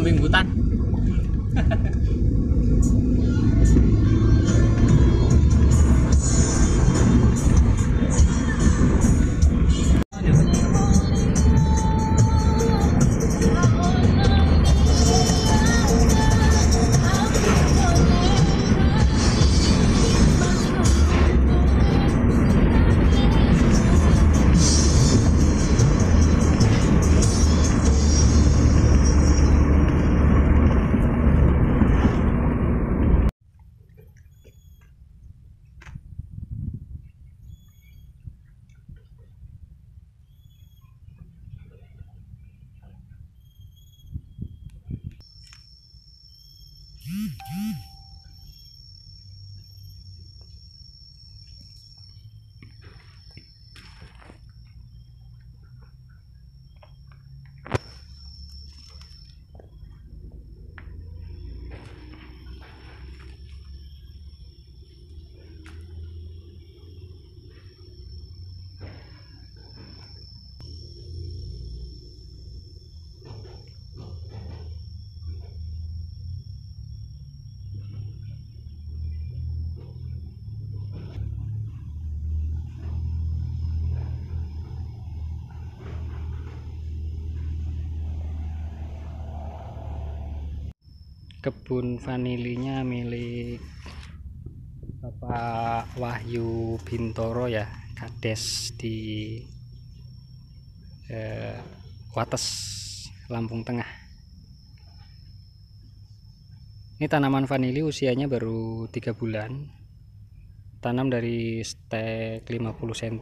kambing hutan. Kebun vanilinya milik Bapak Wahyu Bintoro ya, Kades di Wates, Lampung Tengah. Ini tanaman vanili usianya baru 3 bulan, tanam dari stek 50 cm.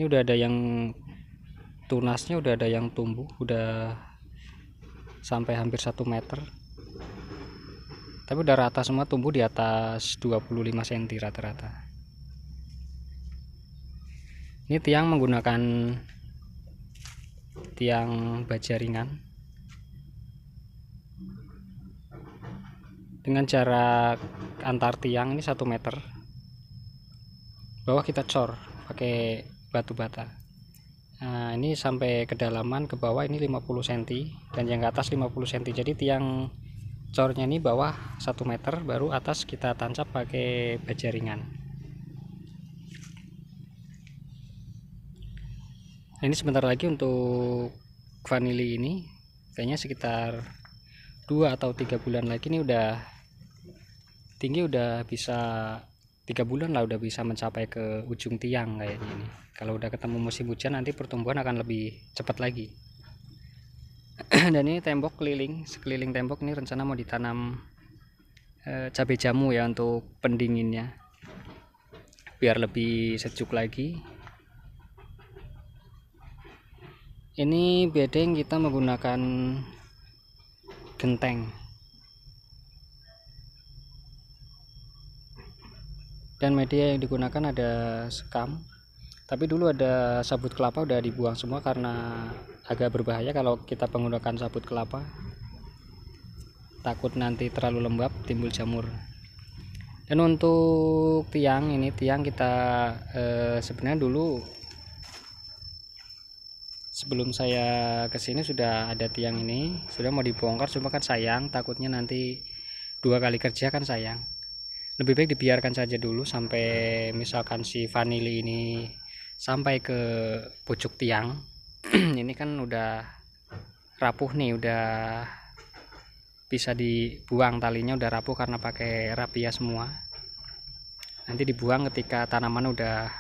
Ini udah ada yang tunasnya, udah ada yang tumbuh, udah sampai hampir 1 meter, tapi udah rata semua, tumbuh di atas 25 cm rata-rata. Ini tiang menggunakan tiang baja ringan dengan jarak antar tiang ini 1 meter. Bawah kita cor pakai batu bata. Nah, ini sampai kedalaman ke bawah ini 50 cm dan yang ke atas 50 cm. Jadi tiang cornya ini bawah 1 meter, baru atas kita tancap pakai baja ringan. Nah, ini sebentar lagi untuk vanili ini kayaknya sekitar 2 atau 3 bulan lagi ini udah tinggi, udah bisa 3 bulan lah udah bisa mencapai ke ujung tiang kayaknya ini. Kalau udah ketemu musim hujan nanti pertumbuhan akan lebih cepat lagi. Dan ini tembok keliling, sekeliling tembok ini rencana mau ditanam cabai jamu ya untuk pendinginnya, biar lebih sejuk lagi. Ini bedeng kita menggunakan genteng, dan media yang digunakan ada sekam. Tapi dulu ada sabut kelapa, udah dibuang semua karena agak berbahaya kalau kita menggunakan sabut kelapa, takut nanti terlalu lembab timbul jamur. Dan untuk tiang ini, tiang kita sebenarnya dulu sebelum saya kesini sudah ada tiang ini, sudah mau dibongkar, cuma kan sayang, takutnya nanti 2 kali kerja kan sayang. Lebih baik dibiarkan saja dulu sampai misalkan si vanili ini sampai ke pucuk tiang. Ini kan udah rapuh nih, udah bisa dibuang, talinya udah rapuh karena pakai rapia semua. Nanti dibuang ketika tanaman udah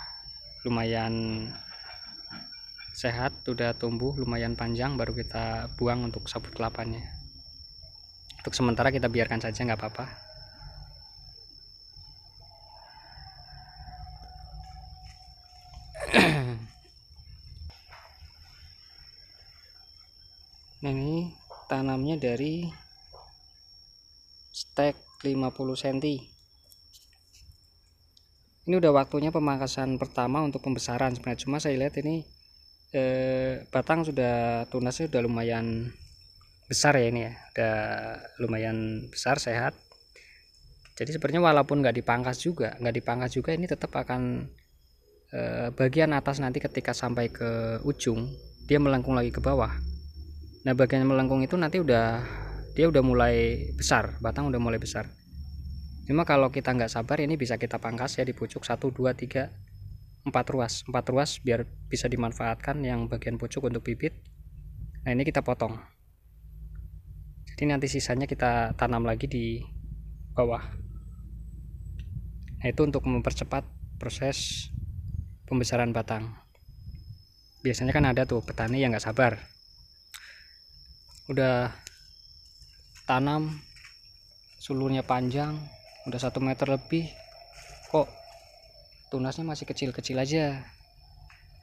lumayan sehat, udah tumbuh lumayan panjang, baru kita buang untuk sabut kelapanya. Untuk sementara kita biarkan saja, nggak apa-apa. Nah, ini tanamnya dari stek 50 cm. Ini udah waktunya pemangkasan pertama untuk pembesaran sebenarnya, cuma saya lihat ini batang sudah, tunasnya sudah lumayan besar ya, ini ya udah lumayan besar, sehat. Jadi sebenarnya walaupun nggak dipangkas juga ini tetap akan bagian atas nanti ketika sampai ke ujung dia melengkung lagi ke bawah. Nah bagian melengkung itu nanti dia udah mulai besar, batang udah mulai besar. Cuma kalau kita nggak sabar ini bisa kita pangkas ya di pucuk 1, 2, 3, 4 ruas biar bisa dimanfaatkan yang bagian pucuk untuk bibit. Nah ini kita potong, jadi nanti sisanya kita tanam lagi di bawah. Nah itu untuk mempercepat proses pembesaran batang. Biasanya kan ada tuh petani yang nggak sabar, udah tanam sulurnya panjang udah 1 meter lebih, kok tunasnya masih kecil-kecil aja.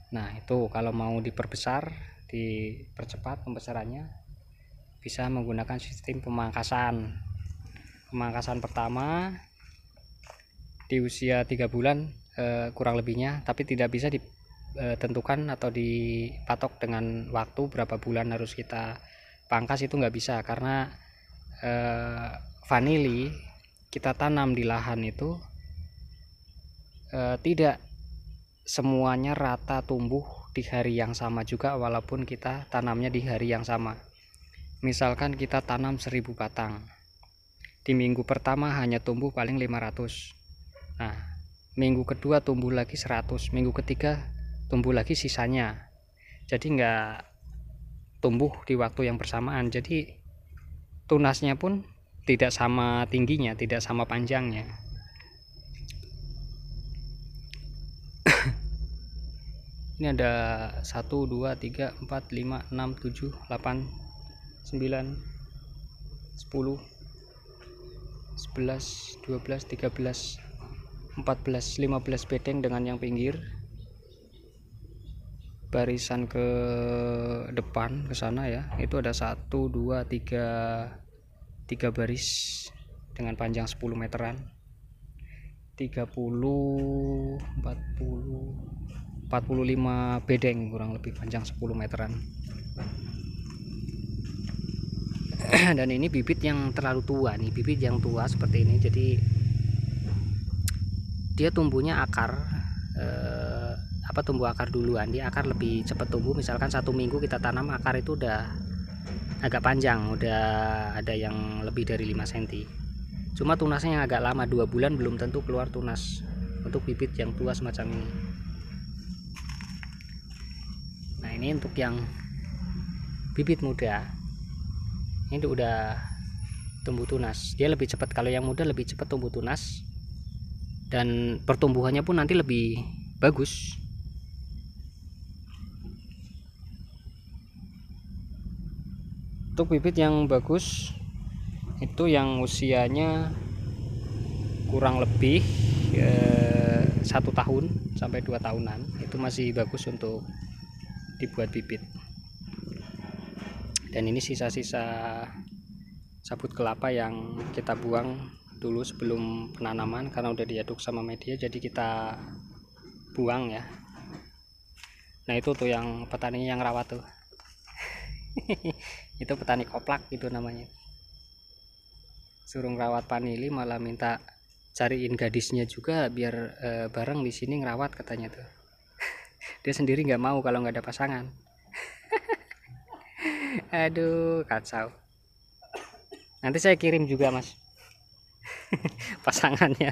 Nah itu kalau mau diperbesar, dipercepat pembesarannya, bisa menggunakan sistem pemangkasan. Pemangkasan pertama di usia 3 bulan kurang lebihnya, tapi tidak bisa ditentukan atau dipatok dengan waktu berapa bulan harus kita pangkas, itu nggak bisa, karena vanili kita tanam di lahan itu tidak semuanya rata tumbuh di hari yang sama juga, walaupun kita tanamnya di hari yang sama. Misalkan kita tanam 1000 batang, di minggu pertama hanya tumbuh paling 500. Nah minggu kedua tumbuh lagi 100, minggu ketiga tumbuh lagi sisanya. Jadi nggak tumbuh di waktu yang bersamaan, jadi tunasnya pun tidak sama tingginya, tidak sama panjangnya. Ini ada 1, 2, 3, 4, 5, 6, 7, 8, 9, 10, 11, 12, 13, 14, 15 bedeng dengan yang pinggir. Barisan ke depan ke sana ya, itu ada 1, 2, 3 baris dengan panjang 10 meteran. 30, 40, 45 bedeng kurang lebih, panjang 10 meteran. Dan ini bibit yang terlalu tua nih, bibit yang tua seperti ini, jadi dia tumbuhnya akar tumbuh akar duluan. Dia akar lebih cepat tumbuh. Misalkan 1 minggu kita tanam, akar itu udah agak panjang, udah ada yang lebih dari 5 cm. Cuma tunasnya yang agak lama, 2 bulan belum tentu keluar tunas untuk bibit yang tua semacam ini. Nah ini untuk yang bibit muda, ini udah tumbuh tunas. Dia lebih cepat, kalau yang muda lebih cepat tumbuh tunas, dan pertumbuhannya pun nanti lebih bagus. Untuk bibit yang bagus itu yang usianya kurang lebih 1 tahun sampai 2 tahunan, itu masih bagus untuk dibuat bibit. Dan ini sisa-sisa sabut kelapa yang kita buang dulu sebelum penanaman, karena udah diaduk sama media, jadi kita buang ya. Nah itu tuh yang petani yang rawat tuh. Itu petani koplak itu namanya, suruh ngerawat vanili malah minta cariin gadisnya juga biar bareng di sini ngerawat katanya tuh. Dia sendiri nggak mau kalau nggak ada pasangan. Aduh kacau, nanti saya kirim juga mas pasangannya.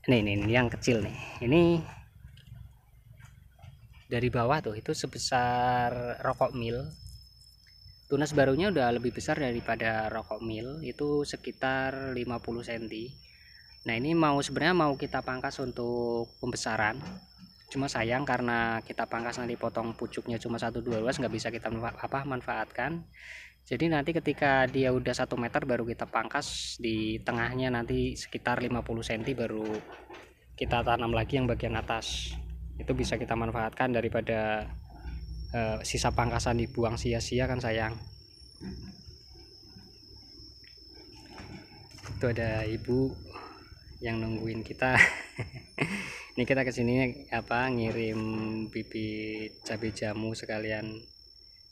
Ini yang kecil nih, ini dari bawah tuh itu sebesar rokok mil. Tunas barunya udah lebih besar daripada rokok mil, itu sekitar 50 cm. Nah ini sebenarnya mau kita pangkas untuk pembesaran, cuma sayang karena kita pangkas nanti potong pucuknya cuma 1-2 ruas, nggak bisa kita manfaatkan. Jadi nanti ketika dia udah 1 meter baru kita pangkas di tengahnya, nanti sekitar 50 cm baru kita tanam lagi yang bagian atas. Itu bisa kita manfaatkan daripada sisa pangkasan dibuang sia-sia, kan sayang. Itu ada ibu yang nungguin kita. Ini kita kesini ngirim bibit cabai jamu sekalian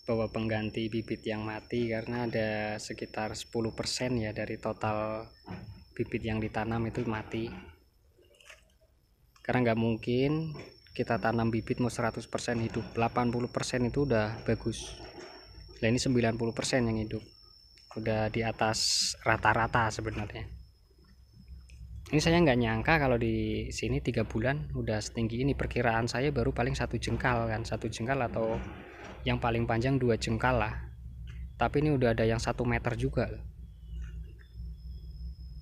bawa pengganti bibit yang mati, karena ada sekitar 10% ya dari total bibit yang ditanam itu mati. Karena nggak mungkin kita tanam bibit mau 100% hidup, 80% itu udah bagus. Nah ini 90% yang hidup, udah di atas rata-rata sebenarnya. Ini saya nggak nyangka kalau di sini 3 bulan udah setinggi ini. Perkiraan saya baru paling 1 jengkal kan, 1 jengkal atau yang paling panjang 2 jengkal lah. Tapi ini udah ada yang 1 meter juga.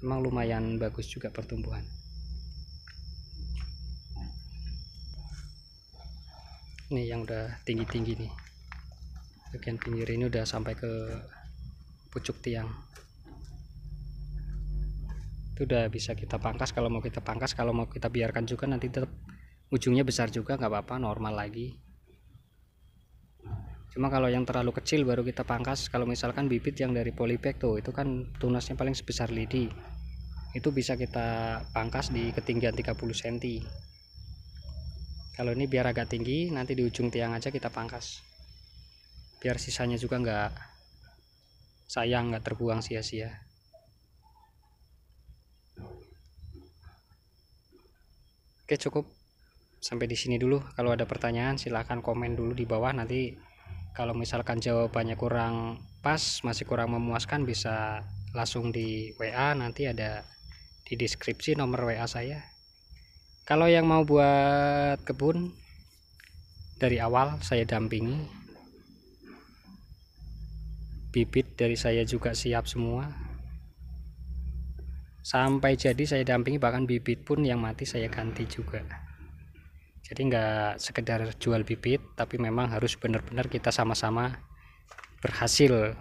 Memang lumayan bagus juga pertumbuhan. Ini yang udah tinggi-tinggi nih. Bagian pinggir ini udah sampai ke pucuk tiang. Itu udah bisa kita pangkas kalau mau kita pangkas. Kalau mau kita biarkan juga nanti tetap ujungnya besar juga, nggak apa-apa, normal lagi. Cuma kalau yang terlalu kecil baru kita pangkas. Kalau misalkan bibit yang dari polybag tuh, itu kan tunasnya paling sebesar lidi, itu bisa kita pangkas di ketinggian 30 cm. Kalau ini biar agak tinggi, nanti di ujung tiang aja kita pangkas, biar sisanya juga nggak sayang, nggak terbuang sia-sia. Oke, cukup sampai di sini dulu. Kalau ada pertanyaan silahkan komen dulu di bawah. Nanti kalau misalkan jawabannya kurang pas, masih kurang memuaskan, bisa langsung di WA, nanti ada di deskripsi nomor WA saya. Kalau yang mau buat kebun dari awal saya dampingi, bibit dari saya juga siap semua, sampai jadi saya dampingi, bahkan bibit pun yang mati saya ganti juga. Jadi nggak sekedar jual bibit, tapi memang harus benar-benar kita sama-sama berhasil